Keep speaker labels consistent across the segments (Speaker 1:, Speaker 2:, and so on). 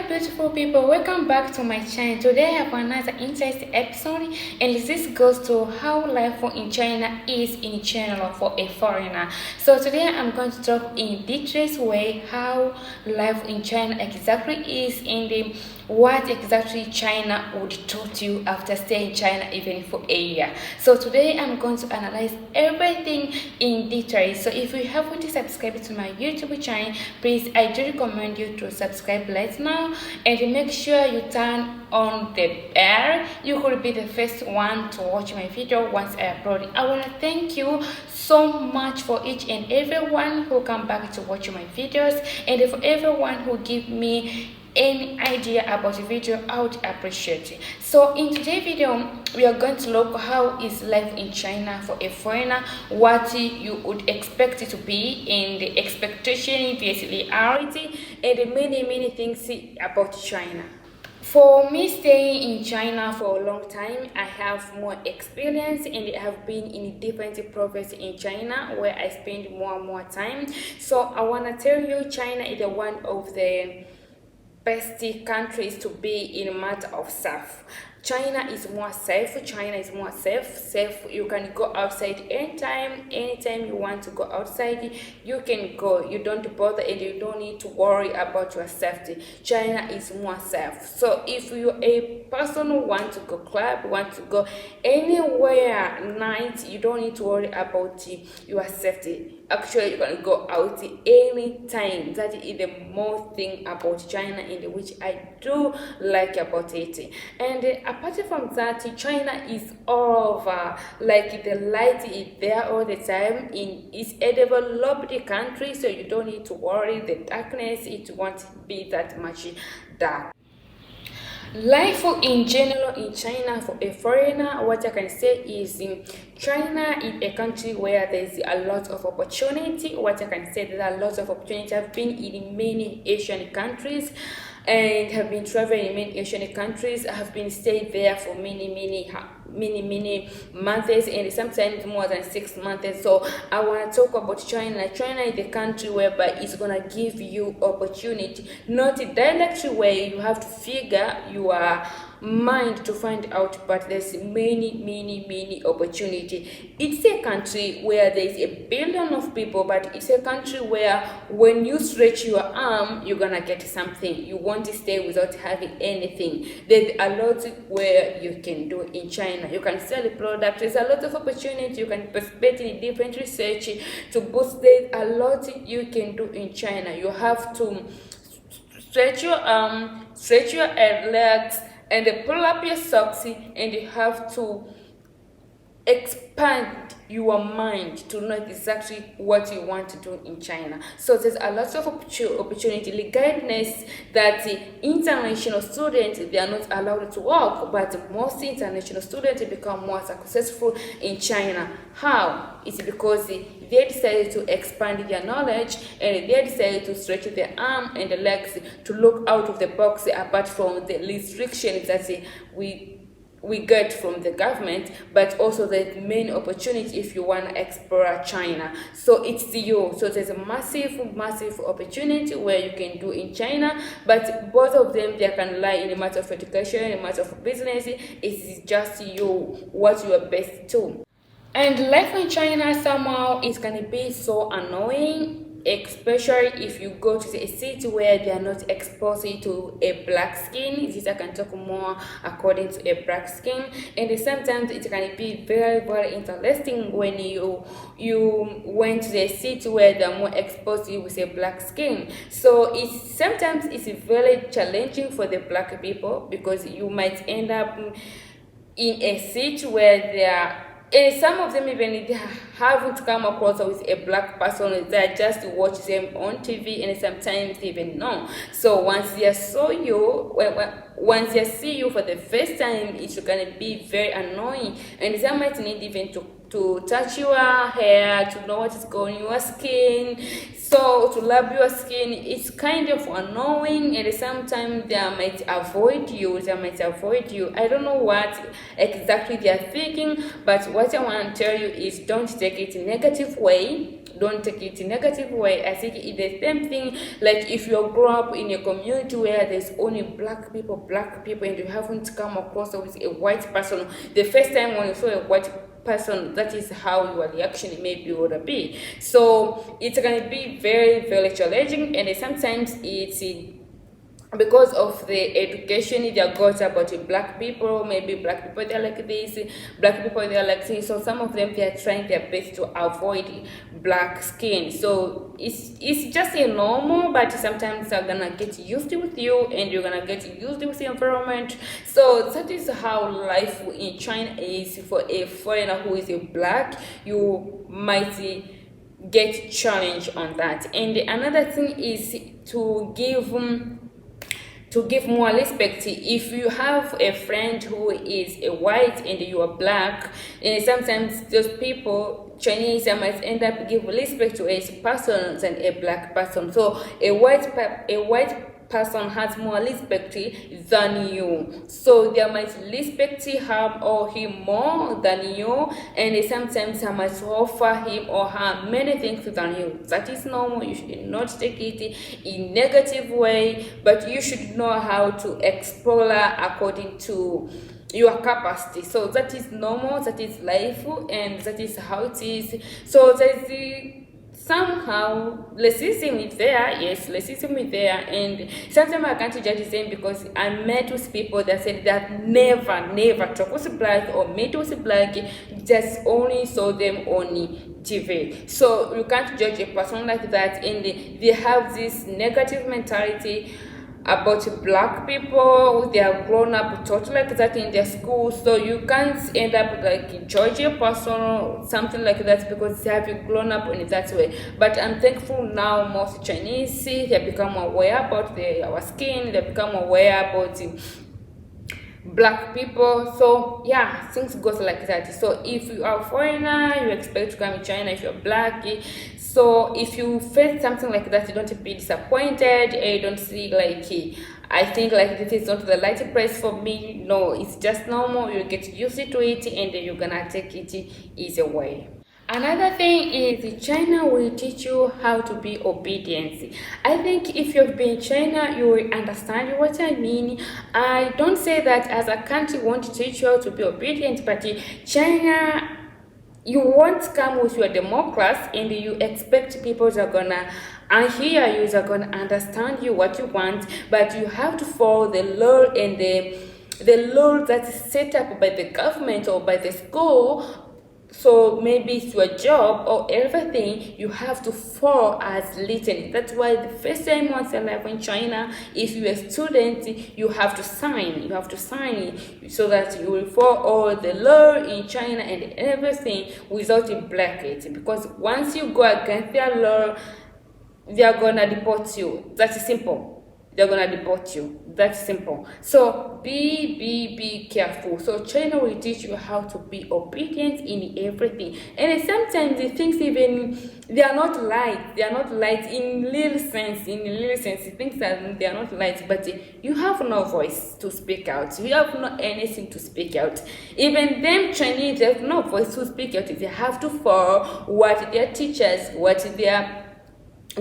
Speaker 1: Hello beautiful people, welcome back to my channel. Today I have another interesting episode, and this goes to how life in China is in general for a foreigner. So today I'm going to talk in details way how life in China exactly is, and what exactly China would taught you after staying in China even for a year. So today I'm going to analyze everything in detail. So if you haven't subscribed to my YouTube channel, please I do recommend you to subscribe right now, and make sure you turn on the bell. You could be the first one to watch my video once I upload. I want to thank you so much for each and everyone who come back to watch my videos, and for everyone who give me any idea about the video. I would appreciate it. So in today's video we are going to look how is life in China for a foreigner, what you would expect it to be, and the expectation versus reality, and many things about China. For me, staying in China for a long time, I have more experience, and I have been in different provinces in China where I spend more and more time. So I want to tell you, China is one of the best countries to be in a matter of self. China is more safe. China is more safe. You can go outside anytime you want to go outside, you can go. You don't bother, and you don't need to worry about your safety. China is more safe. So if you're a person who want to go club, want to go anywhere night, you don't need to worry about your safety. Actually, you can go out anytime. That is the most thing about China, in which I do like about it. And apart from that, China is all over. Like the light is there all the time. It's a developed country, so you don't need to worry. The darkness, it won't be that much dark. Life in general in China for a foreigner, what I can say is China is a country where there's a lot of opportunity. What I can say, there are lots of opportunity. I've been in many Asian countries and have been traveling in many Asian countries. I have been staying there for many months, and sometimes more than 6 months. So I want to talk about China. China is the country whereby it's gonna give you opportunity, not a direct way. You have to figure your mind to find out, but there's many opportunity. It's a country where there's a billion of people, but it's a country where when you stretch your arm, you're gonna get something. You won't stay without having anything. There's a lot where you can do in China. You can sell a product. There's a lot of opportunity. You can participate in different research to boost. There's a lot you can do in China. You have to stretch your arm, stretch your legs, and pull up your socks, and you have to expand your mind to know exactly what you want to do in China. So there's a lot of opportunity, regardless that international students, they are not allowed to work, but most international students become more successful in China. How? It's because they decided to expand their knowledge, and they decided to stretch their arm and the legs to look out of the box, apart from the restrictions that we get from the government, but also the main opportunity if you want to explore China. So it's you. So there's a massive opportunity where you can do in China, but both of them, they can lie in the matter of education, in the matter of business. It's just you, what you are best to. And life in China somehow is gonna be so annoying, especially if you go to a city where they are not exposed to a black skin. This I can talk more according to a black skin, and sometimes it can be very interesting when you went to a city where they are more exposed with a black skin. So sometimes it's very challenging for the black people, because you might end up in a city where they are. And some of them even they haven't come across with a black person. They just watch them on TV, and sometimes they even know. So once they saw you, once they see you for the first time, it's gonna be very annoying, and they might need even to touch your hair, to know what is going on your skin. So to love your skin, it's kind of annoying, and sometimes they might avoid you. I don't know what exactly they are thinking, but what I want to tell you is don't take it in a negative way. don't take it in a negative way. I think it's the same thing like if you grow up in a community where there's only black people, and you haven't come across with a white person. The first time when you saw a white person, that is how your reaction maybe would be. So it's going to be very, very challenging, and sometimes it's because of the education they got about black people. Maybe black people they're like this, black people they're like this, so some of them they're trying their best to avoid black skin. So it's just a normal, but sometimes they're gonna get used with you, and you're gonna get used with the environment. So that is how life in China is for a foreigner who is a black. You might get challenged on that. And another thing is to give more respect. If you have a friend who is a white and you are black, and sometimes those people, Chinese, might end up give respect to a person than a black person. So a white person has more respect than you, so they might respect her or him more than you, and sometimes I might offer him or her many things than you. That is normal. You should not take it in negative way, but you should know how to explore according to your capacity. So that is normal, that is life, and that is how it is. So there's somehow racism is there. Yes, racism is there, and sometimes I can't judge them because I met with people that said that never talk with black or meet with black, just only saw them on TV. So you can't judge a person like that, and they have this negative mentality about black people. They are grown up taught like that in their school, so you can't end up like judge a person or something like that because they have grown up in that way. But I'm thankful now most Chinese, they have become aware about our skin, they become aware about black people. So yeah, things goes like that. So if you are a foreigner, you expect to come in China. If you're black, so if you face something like that, you don't be disappointed. You don't see like I think like this is not the right place for me. No, it's just normal. You get used to it, and then you're gonna take it easy way. Another thing is China will teach you how to be obedient. I think if you've been in China, you will understand what I mean. I don't say that as a country want to teach you how to be obedient, but China, you won't come with your democracy and you expect people are gonna hear you, are gonna understand you what you want, but you have to follow the law and the law that is set up by the government or by the school. So maybe it's your job or everything, you have to follow as written. That's why the first time once in life in China, if you're a student, you have to sign. You have to sign so that you will follow all the law in China and everything without a bracket. Because once you go against their law, they are gonna deport you. That's simple. They're gonna deport you. That's simple. So be careful. So China will teach you how to be obedient in everything. And sometimes the things even they are not right. They are not right in little sense. In little sense, things that they are not right. But you have no voice to speak out. You have no anything to speak out. Even them Chinese, they have no voice to speak out. They have to follow what their teachers, what their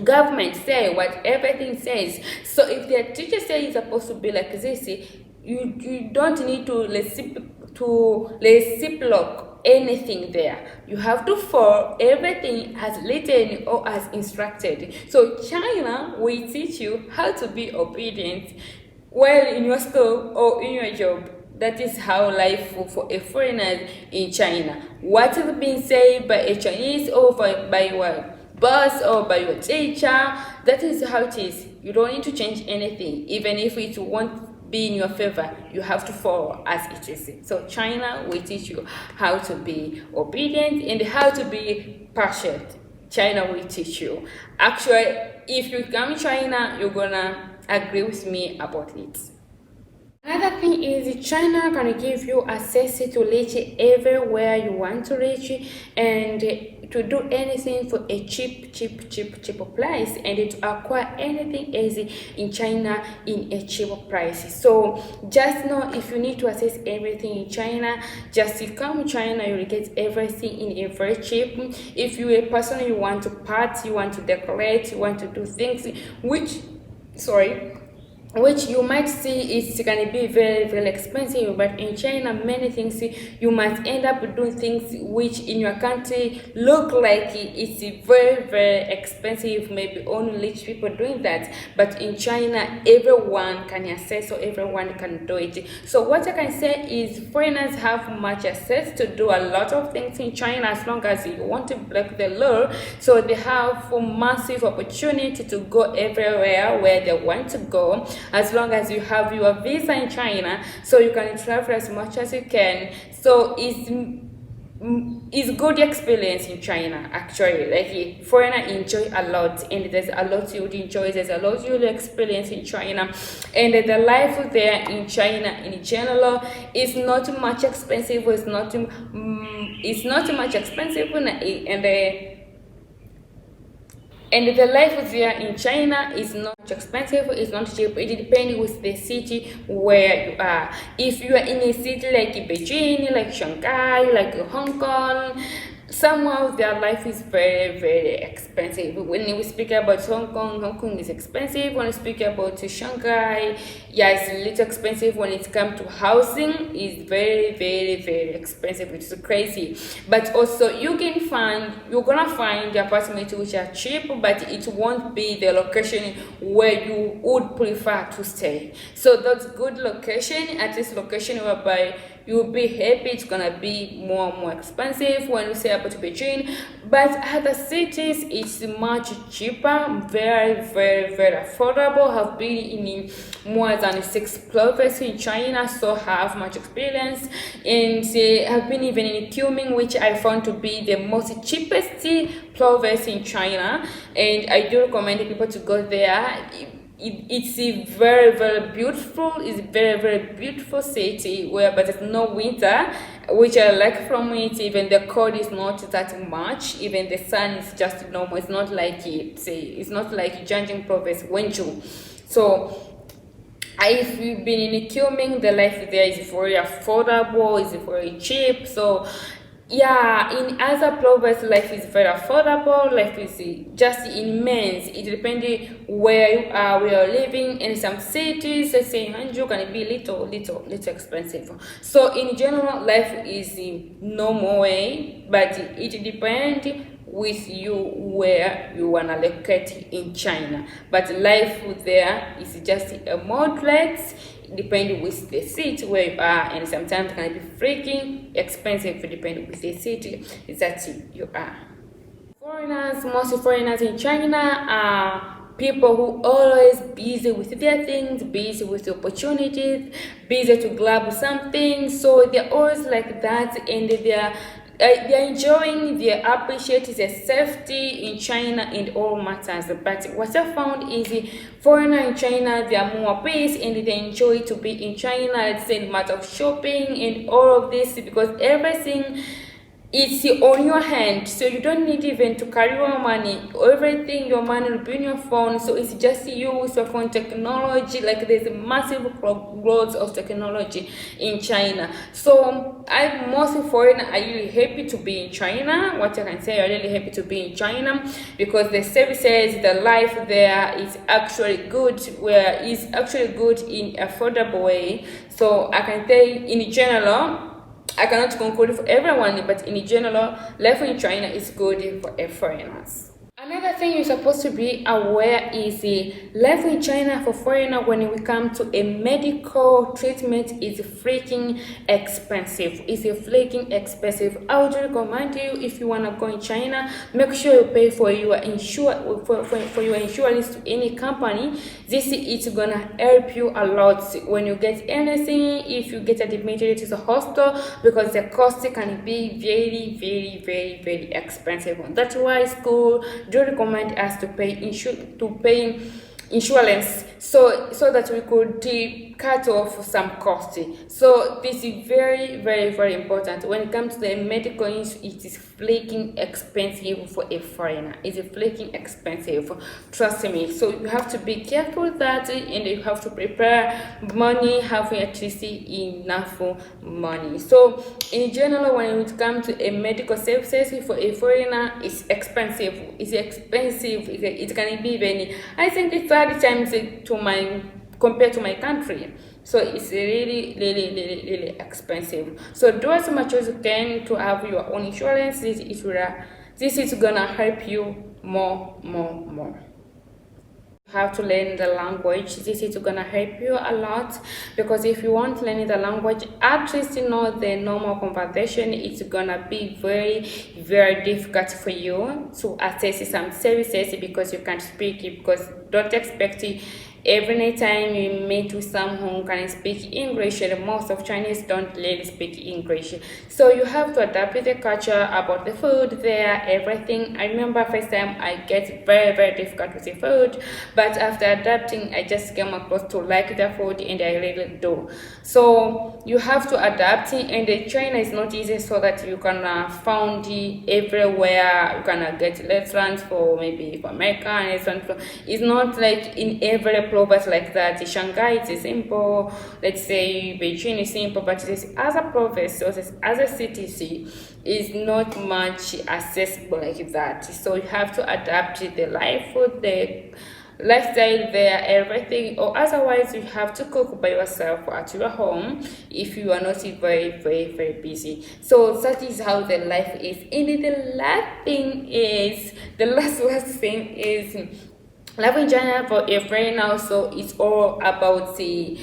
Speaker 1: government say, what everything says. So if their teacher says it's supposed to be like this, you don't need to reciprocate anything there. You have to follow everything as written or as instructed. So China will teach you how to be obedient while in your school or in your job. That is how life for a foreigner in China. What is being said by a Chinese or by your boss or by your teacher, that is how it is. You don't need to change anything. Even if it won't be in your favor, you have to follow as it is. So China will teach you how to be obedient and how to be patient. China will teach you. Actually, if you come to China, you're gonna agree with me about it. Another thing is China can give you access to reach everywhere you want to reach and to do anything for a cheap price and to acquire anything easy in China in a cheaper price. So just know if you need to access everything in China, just come to China, you will get everything in a very cheap. If you're a person you want to party, you want to decorate, you want to do things which you might see is going to be very expensive, but in China many things you must end up doing things which in your country look like it's very expensive, maybe only rich people doing that, but in China everyone can access, or everyone can do it. So what I can say is foreigners have much access to do a lot of things in China as long as you want to break the law. So they have a massive opportunity to go everywhere where they want to go, as long as you have your visa in China, so you can travel as much as you can. So it's good experience in China actually. Like foreigner enjoy a lot, and there's a lot you would enjoy, there's a lot you will experience in China, and the life there in China in general is not much expensive. It's not much expensive, and the life there in China is not expensive, it's not cheap. It depends with the city where you are. If you are in a city like Beijing, like Shanghai, like Hong Kong, somehow their life is very expensive. When we speak about Hong Kong is expensive. When we speak about Shanghai, yeah, it's a little expensive. When it comes to housing, it's very expensive. It's crazy. But also you're gonna find the apartments which are cheap, but it won't be the location where you would prefer to stay. So that's good location, at least location whereby you'll be happy. It's gonna be more expensive when you say about Beijing, but other cities it's much cheaper, very affordable. Have been in more than 6 provinces in China, so have much experience, and have been even in Kunming, which I found to be the most cheapest province in China, and I do recommend people to go there. It's a very beautiful, it's very beautiful city where, but there's no winter, which I like from it. Even the cold is not that much, even the sun is just normal. It's not like it's not like Jiangxing province, Wenzhou. So if you've been in Kunming, the life there is very affordable, it's very cheap. So yeah, in other provinces life is very affordable, life is just immense. It depends where you are, where you're living. In some cities, let's say Hangzhou, can be little expensive. So in general life is normal way, but it depends with you where you wanna locate in China. But life there is just a moderate, depending with the city where you are, and sometimes it can be freaking expensive depending with the city that you are. Most foreigners in China are people who always busy with their things, busy with the opportunities, busy to grab something. So they're always like that, and they're enjoying, they appreciate the safety in China in all matters. But what I found is foreigner in China, they are more peace and they enjoy to be in China. Let's say in the matter of shopping and all of this, because everything it's on your hand, so you don't need even to carry your money. Everything, your money will be in your phone, so it's just you with your phone technology. Like there's a massive growth of technology in China. So most foreigners are really happy to be in China. What I can say, are really happy to be in China because the services, the life there is actually good, where it's actually good in affordable way. So I can say in general, I cannot conclude for everyone, but in general, life in China is good for foreigners. Another thing you're supposed to be aware is life in China for foreigner when we come to a medical treatment is freaking expensive. It's a freaking expensive. I would recommend you, if you want to go in China, make sure you pay for your for your insurance to any company. This is gonna help you a lot when you get anything, if you get admitted to the hospital, because the cost can be very expensive. That's why school do recommend us to pay insurance, so that we could cut off some cost. So this is very important. When it comes to the medical insurance, it is flaking expensive for a foreigner. It's flaking expensive, trust me. So you have to be careful with that, and you have to prepare money, having at least enough money. So in general, when it comes to a medical services for a foreigner, it's expensive. It can be even, I think, it's 30 times to my compared to my country. So it's really expensive. So do as much as you can to have your own insurance. This is gonna help you more. You have to learn the language. This is gonna help you a lot, because if you want to learn the language, at least know the normal conversation, it's gonna be very difficult for you to access some services because you can't speak it. Because don't expect it. Every time you meet with someone who can speak English, and most of Chinese don't really speak English. So you have to adapt with the culture, about the food there, everything. I remember first time I get very difficult with the food, but after adapting, I just came across to like the food, and I really do. So you have to adapt, and China is not easy, so that you can find everywhere. You can get restaurants for maybe for American restaurants. It's not like in every province like that. Shanghai is simple, let's say Beijing is simple, but this other province or this other cities is not much accessible like that. So you have to adapt the life, the lifestyle there, everything, or otherwise you have to cook by yourself at your home if you are not very busy. So that is how the life is. And the last thing is life in China for a friend. Also, it's all about the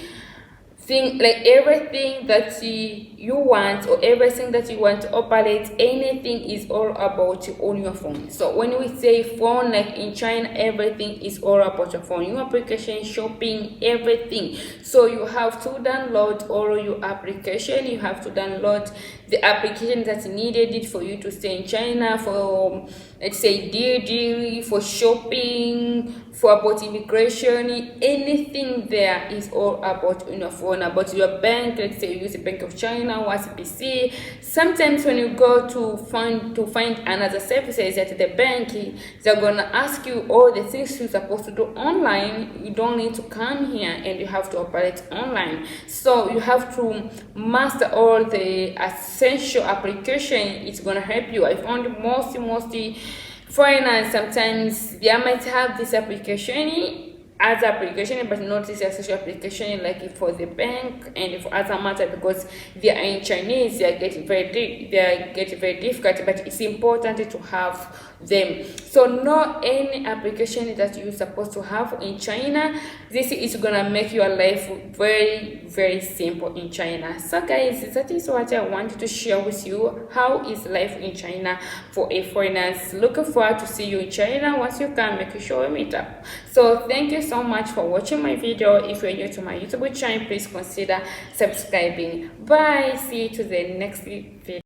Speaker 1: thing, like everything that you want, or everything that you want to operate, anything is all about on your phone. So when we say phone, like in China, everything is all about your phone, your application, shopping, everything. So you have to download all your application. You have to download the application that's needed for you to stay in China, for let's say DD, for shopping, for about immigration. Anything there is all about on your phone. About your bank, let's say you use the Bank of China or CBC. Sometimes when you go to find another services at the bank, they're gonna ask you all the things you're supposed to do online. You don't need to come here, and you have to operate online. So you have to master all the essential application. It's gonna help you. I found mostly foreigners, sometimes they might have this application as application, but not this essential application like for the bank and for other matter, because they are in Chinese. They get very difficult, but it's important to have them. So not any application that you're supposed to have in China. This is gonna make your life very simple in China. So guys, that is what I wanted to share with you. How is life in China for a foreigners? Looking forward to see you in China. Once you can, make sure you meet up. So thank you so much for watching my video. If you're new to my YouTube channel, please consider subscribing. Bye. See you to the next video.